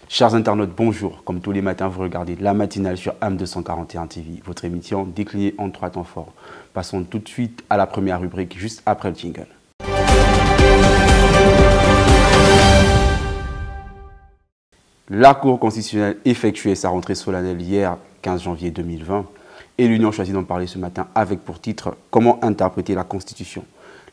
Chers internautes, bonjour. Comme tous les matins, vous regardez la matinale sur AM 241 TV, votre émission déclinée en 3 temps forts. Passons tout de suite à la première rubrique, juste après le jingle. La Cour constitutionnelle effectuait sa rentrée solennelle hier, 15 janvier 2020, et l'Union choisit d'en parler ce matin avec pour titre « Comment interpréter la Constitution ».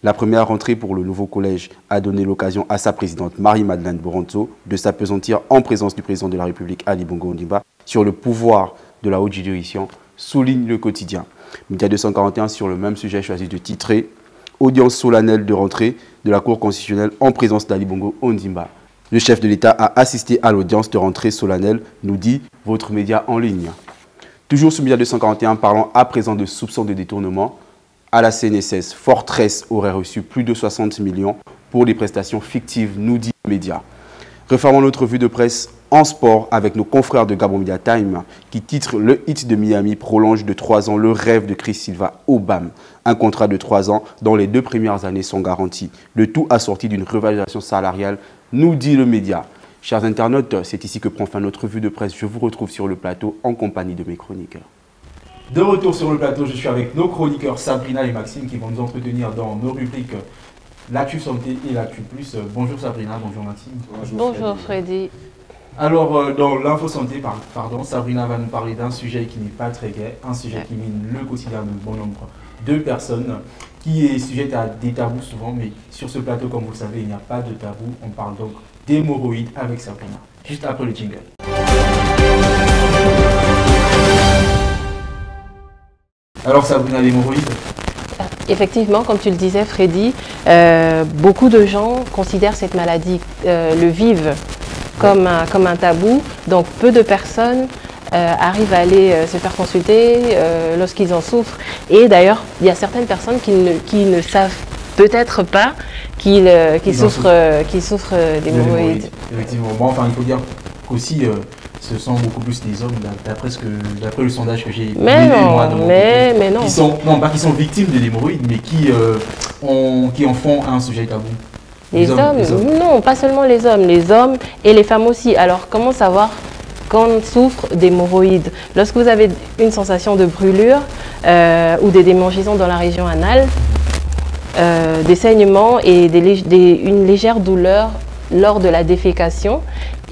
La première rentrée pour le nouveau collège a donné l'occasion à sa présidente Marie-Madeleine Boronzo de s'appesantir en présence du président de la République Ali Bongo Ondimba sur le pouvoir de la haute juridiction, souligne le quotidien. Média 241 sur le même sujet choisit de titrer « Audience solennelle de rentrée de la Cour constitutionnelle en présence d'Ali Bongo Ondimba ». Le chef de l'État a assisté à l'audience de rentrée solennelle, nous dit votre média en ligne. Toujours sur Média 241, parlons à présent de soupçons de détournement. À la CNSS, Fortress aurait reçu plus de 60 millions pour des prestations fictives, nous dit le média. Refermons notre vue de presse en sport avec nos confrères de Gabon Media Time qui titre le hit de Miami prolonge de 3 ans le rêve de Chris Silva au BAM. Un contrat de 3 ans dont les 2 premières années sont garanties. Le tout assorti d'une revalorisation salariale, nous dit le média. Chers internautes, c'est ici que prend fin notre vue de presse. Je vous retrouve sur le plateau en compagnie de mes chroniqueurs. De retour sur le plateau, je suis avec nos chroniqueurs Sabrina et Maxime qui vont nous entretenir dans nos rubriques L'Actu Santé et l'Actu Plus. Bonjour Sabrina, bonjour Maxime. Bonjour Freddy. Alors, dans l'info santé, Sabrina va nous parler d'un sujet qui n'est pas très gai, un sujet qui mine le quotidien de bon nombre de personnes, qui est sujet à des tabous souvent, mais sur ce plateau, comme vous le savez, il n'y a pas de tabou. On parle donc d'hémorroïdes avec Sabrina, juste après le jingle. Alors Sabrina, l'hémorroïde? Effectivement, comme tu le disais Freddy, beaucoup de gens considèrent cette maladie, le vivent comme un tabou. Donc peu de personnes arrivent à aller se faire consulter lorsqu'ils en souffrent. Et d'ailleurs, il y a certaines personnes qui ne savent peut-être pas qu'ils souffrent d'hémorroïdes. Effectivement. Bon, enfin, il faut dire qu'aussi ce sont beaucoup plus des hommes, d'après le sondage que j'ai mené moi de mon côté, mais non. Pas qui sont victimes de l'hémorroïde, mais qui en font un sujet tabou. Les hommes, non, pas seulement les hommes et les femmes aussi. Alors, comment savoir qu'on souffre d'hémorroïdes? Lorsque vous avez une sensation de brûlure ou des démangeaisons dans la région anale, des saignements et une légère douleur lors de la défécation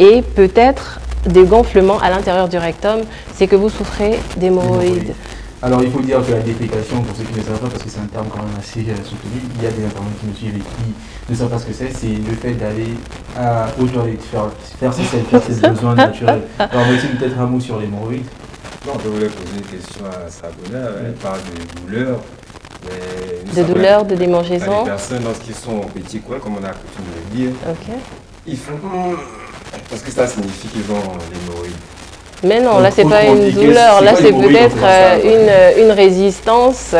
et peut-être des gonflements à l'intérieur du rectum, c'est que vous souffrez d'hémorroïdes. Alors il faut dire que la défécation, pour ceux qui ne savent pas, parce que c'est un terme quand même assez soutenu, il y a des internautes qui me suivent et qui ne savent pas ce que c'est le fait d'aller aux toilettes, faire ses besoins naturels. Alors Maxime, peut-être un mot sur l'hémorroïde. Non, je voulais poser une question à Sabrina, elle parle de douleur. De douleur, de démangeaison. Les personnes, lorsqu'ils sont petits, comme on a coutume de le dire, ils font... Parce que ça signifie qu'ils ont l'hémorroïde. Mais non, là c'est pas une douleur, là c'est peut-être une résistance,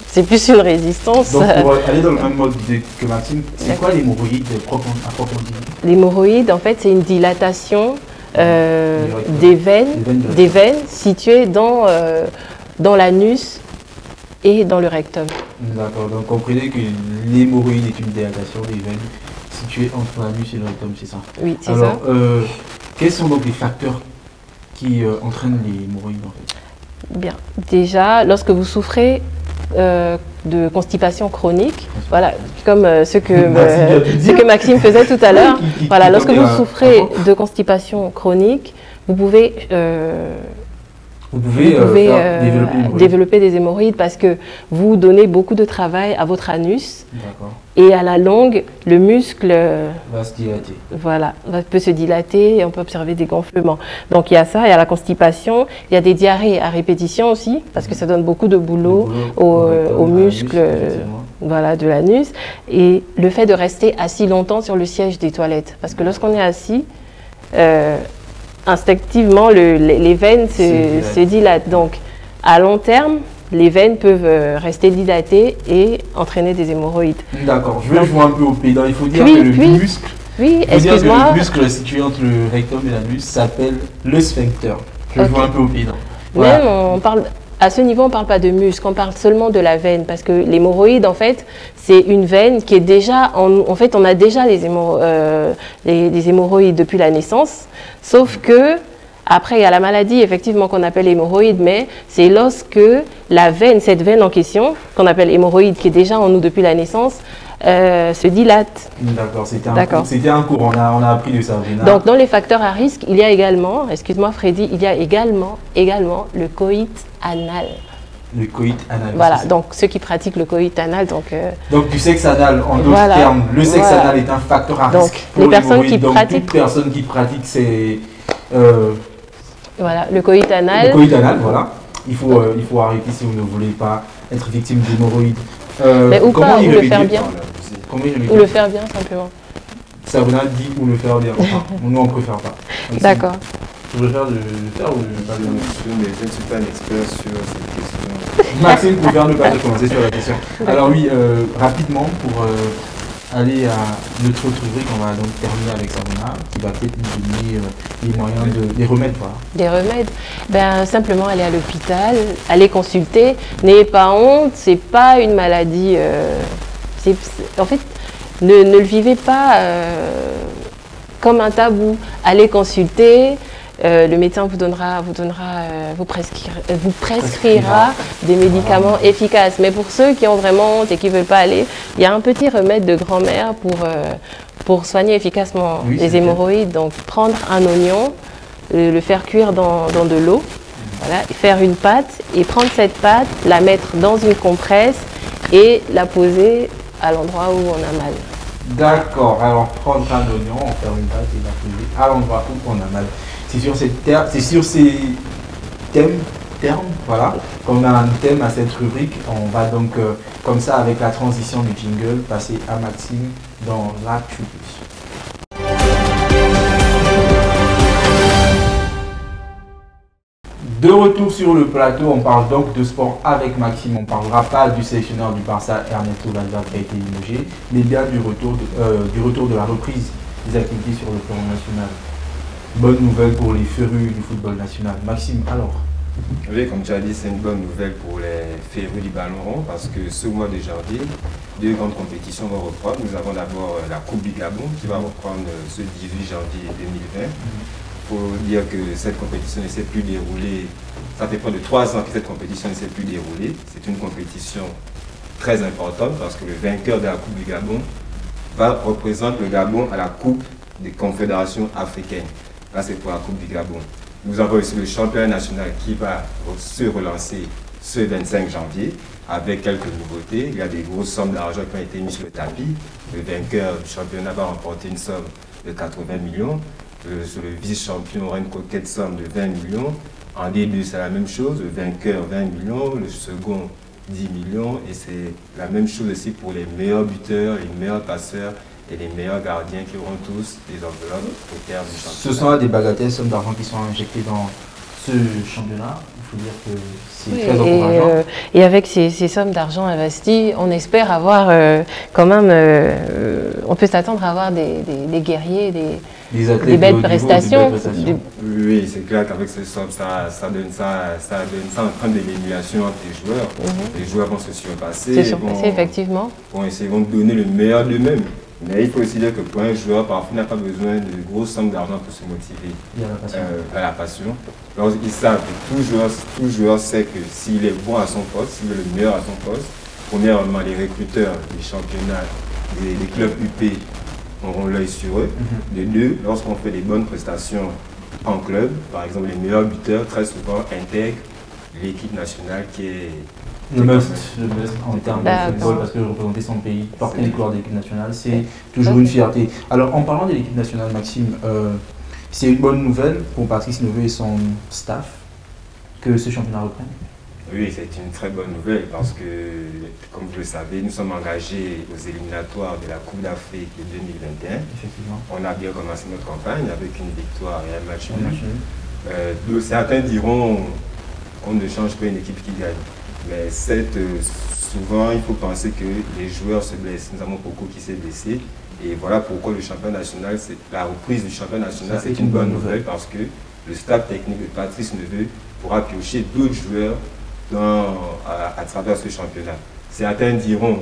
c'est plus une résistance. Donc pour aller dans le même mode que Maxime, c'est quoi l'hémorroïde à proprement dit? L'hémorroïde en fait c'est une dilatation des veines situées dans l'anus et dans le rectum. D'accord, donc comprenez que l'hémorroïde est une dilatation des veines situées entre l'anus et le rectum, c'est ça? Oui, c'est ça. Alors, quels sont donc les facteurs qui entraînent les hémorroïdes en fait? Bien, déjà, lorsque vous souffrez de constipation chronique, voilà, comme ce que Maxime faisait tout à l'heure, voilà, lorsque vous souffrez de constipation chronique, vous pouvez développer des hémorroïdes parce que vous donnez beaucoup de travail à votre anus et à la longue, le muscle va se dilater. Voilà, peut se dilater et on peut observer des gonflements. Donc il y a ça, il y a la constipation, il y a des diarrhées à répétition aussi parce que ça donne beaucoup de boulot aux muscles de l'anus et le fait de rester assis longtemps sur le siège des toilettes parce que lorsqu'on est assis, instinctivement, les veines se dilatent. Donc, à long terme, les veines peuvent rester dilatées et entraîner des hémorroïdes. D'accord, je vais jouer un peu au pédant. Il faut dire que le muscle situé entre le rectum et l'anus s'appelle le sphincter. Je vais jouer un peu au pédant. Voilà. Même on parle À ce niveau, on ne parle pas de muscle, on parle seulement de la veine, parce que l'hémorroïde, en fait, c'est une veine qui est déjà, en fait, on a déjà les hémorroïdes depuis la naissance, sauf que, après, il y a la maladie, effectivement, qu'on appelle hémorroïde, mais c'est lorsque la veine, cette veine en question, qu'on appelle hémorroïde, qui est déjà en nous depuis la naissance, se dilate. D'accord, c'était un cours, on a appris de ça. Donc, dans les facteurs à risque, il y a également, excuse-moi Freddy, il y a également le coït anal. Le coït anal. Voilà, donc ceux qui pratiquent le coït anal. Donc du sexe anal, en d'autres termes, le sexe anal est un facteur à risque. Donc, pour les personnes qui pratiquent. Toute personne qui pratique, c'est. Voilà, le coït anal. Le coït anal, voilà. Il faut arrêter si vous ne voulez pas être victime d'hémorroïdes. Mais ou pas, ou le faire bien. Ou le faire bien, simplement. Sabrina dit ou le faire bien. Nous, on ne préfère pas. D'accord. Tu préfères le faire ou ne pas le faire? Mais je ne suis pas un expert sur cette question. Maxime préfère ne pas commencer sur la question. Alors oui, rapidement, pour aller à notre autre rubrique, on va donc terminer avec Sabrina, qui va peut-être nous donner les moyens des remèdes. Voilà. Des remèdes? Ben, simplement aller à l'hôpital, aller consulter. N'ayez pas honte, c'est pas une maladie. En fait, ne le vivez pas comme un tabou. Allez consulter. Le médecin vous prescrira des médicaments efficaces. Mais pour ceux qui ont vraiment honte et qui ne veulent pas aller, il y a un petit remède de grand-mère pour soigner efficacement les hémorroïdes. Donc, prendre un oignon, le faire cuire dans de l'eau, voilà, faire une pâte et prendre cette pâte, la mettre dans une compresse et la poser à l'endroit où on a mal. D'accord. Alors, prendre un oignon, en faire une pâte et la poser à l'endroit où on a mal. C'est sur ces termes, voilà, qu'on a un thème à cette rubrique. On va donc, comme ça, avec la transition du jingle, passer à Maxime dans la rubrique. De retour sur le plateau, on parle donc de sport avec Maxime. On ne parlera pas du sélectionneur du Barça, Ernesto Valverde, qui a été limogé, mais bien du retour de la reprise des activités sur le plan national. Bonne nouvelle pour les férus du football national. Maxime, alors? Oui, comme tu as dit, c'est une bonne nouvelle pour les férus du ballon rond parce que ce mois de janvier, 2 grandes compétitions vont reprendre. Nous avons d'abord la Coupe du Gabon qui va reprendre ce 18 janvier 2020. Il faut dire que cette compétition ne s'est plus déroulée. Ça fait près de 3 ans que cette compétition ne s'est plus déroulée. C'est une compétition très importante parce que le vainqueur de la Coupe du Gabon représente le Gabon à la Coupe des confédérations africaines. Là, c'est pour la Coupe du Gabon. Nous avons aussi le championnat national qui va se relancer ce 25 janvier avec quelques nouveautés. Il y a des grosses sommes d'argent qui ont été mises sur le tapis. Le vainqueur du championnat va remporter une somme de 80 millions. Le vice-champion aura une coquette somme de 20 millions. En D2, c'est la même chose. Le vainqueur, 20 millions. Le second, 10 millions. Et c'est la même chose aussi pour les meilleurs buteurs, les meilleurs passeurs et les meilleurs gardiens qui auront tous des enveloppes au terme du championnat. Ce sont des bagatelles, sommes d'argent qui sont injectées dans ce championnat. Il faut dire que c'est très encourageant. Et avec ces sommes d'argent investies, on espère avoir quand même, on peut s'attendre à avoir des guerriers, des belles prestations. Oui, c'est clair qu'avec ces sommes, ça donne en train de l'émulation entre les joueurs. Les joueurs vont se surpasser. Effectivement. Vont essayer de donner le meilleur d'eux-mêmes. Mais il faut aussi dire que pour un joueur, parfois, il n'a pas besoin de grosses sommes d'argent pour se motiver à la passion. Alors, ils savent que tout joueur sait que s'il est bon à son poste, s'il est le meilleur à son poste, premièrement, les recruteurs des championnats, des clubs UP auront l'œil sur eux. De deux, lorsqu'on fait des bonnes prestations en club, par exemple, les meilleurs buteurs, très souvent, intègrent l'équipe nationale qui est... Le must en termes de football, parce que représenter son pays, porter les couleurs de l'équipe nationale, c'est toujours une fierté. Alors, en parlant de l'équipe nationale, Maxime, c'est une bonne nouvelle pour Patrice Neveu et son staff que ce championnat reprenne? Oui, c'est une très bonne nouvelle parce que, comme vous le savez, nous sommes engagés aux éliminatoires de la Coupe d'Afrique de 2021. Effectivement. On a bien commencé notre campagne avec une victoire et un match nul. Certains diront qu'on ne change pas une équipe qui gagne. Mais souvent, il faut penser que les joueurs se blessent. Nous avons beaucoup qui s'est blessé. Et voilà pourquoi le championnat national, la reprise du championnat national, c'est une bonne nouvelle parce que le staff technique de Patrice Neveu pourra piocher d'autres joueurs à travers ce championnat. Certains diront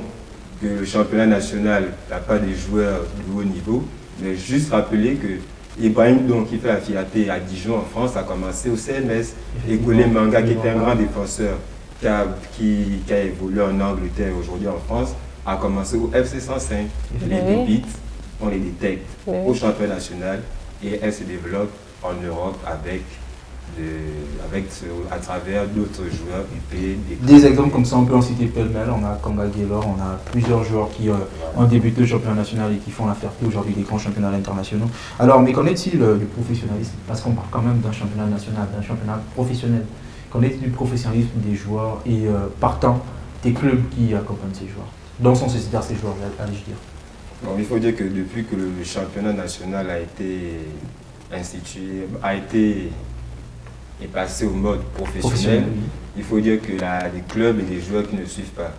que le championnat national n'a pas des joueurs de haut niveau, mais juste rappeler que Ibrahim Don, qui fait la fierté à Dijon en France, a commencé au CMS. Et Golé Manga, qui était un grand défenseur qui a évolué en Angleterre aujourd'hui en France, a commencé au FC 105. Les Bébites, on les détecte au championnat national et elles se développent en Europe à travers d'autres joueurs Des exemples comme ça, on peut en citer pêle-mêle. On a Kanga Gaylor, on a plusieurs joueurs qui ont débuté au championnat national et qui font la fierté aujourd'hui des grands championnats internationaux. Alors, mais qu'en est-il du professionnalisme? Parce qu'on parle quand même d'un championnat national, d'un championnat professionnel. Qu'en est-il du professionnalisme des joueurs et partant des clubs qui accompagnent ces joueurs? Dans son sens, c'est-à-dire ces joueurs, allez-je dire. Bon, il faut dire que depuis que le championnat national a été institué, est passé au mode professionnel, il faut dire que des clubs et des joueurs qui ne suivent pas.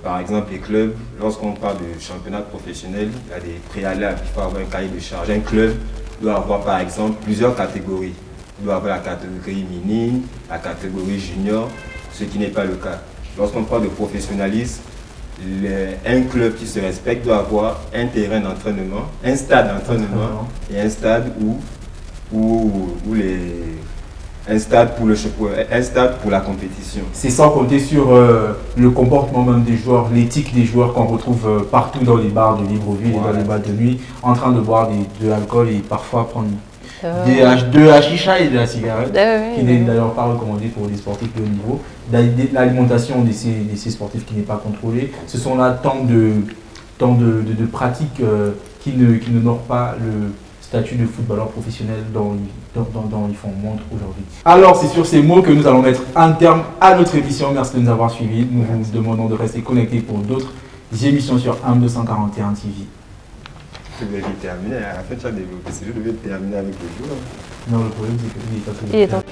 Par exemple, les clubs, lorsqu'on parle de championnat professionnel, il y a des préalables, il faut avoir un cahier de charge. Un club doit avoir par exemple plusieurs catégories. Il doit avoir la catégorie minime, la catégorie junior, ce qui n'est pas le cas. Lorsqu'on parle de professionnalisme, un club qui se respecte doit avoir un terrain d'entraînement, un stade d'entraînement et un stade un stade pour la compétition. C'est sans compter sur le comportement même des joueurs, l'éthique des joueurs qu'on retrouve partout dans les bars de Libreville et dans les bars de nuit, en train de boire de l'alcool et parfois prendre de la chicha et de la cigarette, qui n'est d'ailleurs pas recommandé pour des sportifs de haut niveau. L'alimentation de ces sportifs qui n'est pas contrôlée. Ce sont là tant de pratiques qui n'honorent pas le statut de footballeur professionnel dont ils font montre aujourd'hui. Alors c'est sur ces mots que nous allons mettre un terme à notre émission. Merci de nous avoir suivis. Nous vous demandons de rester connectés pour d'autres émissions sur AM 241 TV. Je devais terminer, à la fin tu as développé, c'est je devais terminer avec le jour. Non, le problème c'est qu'il est pas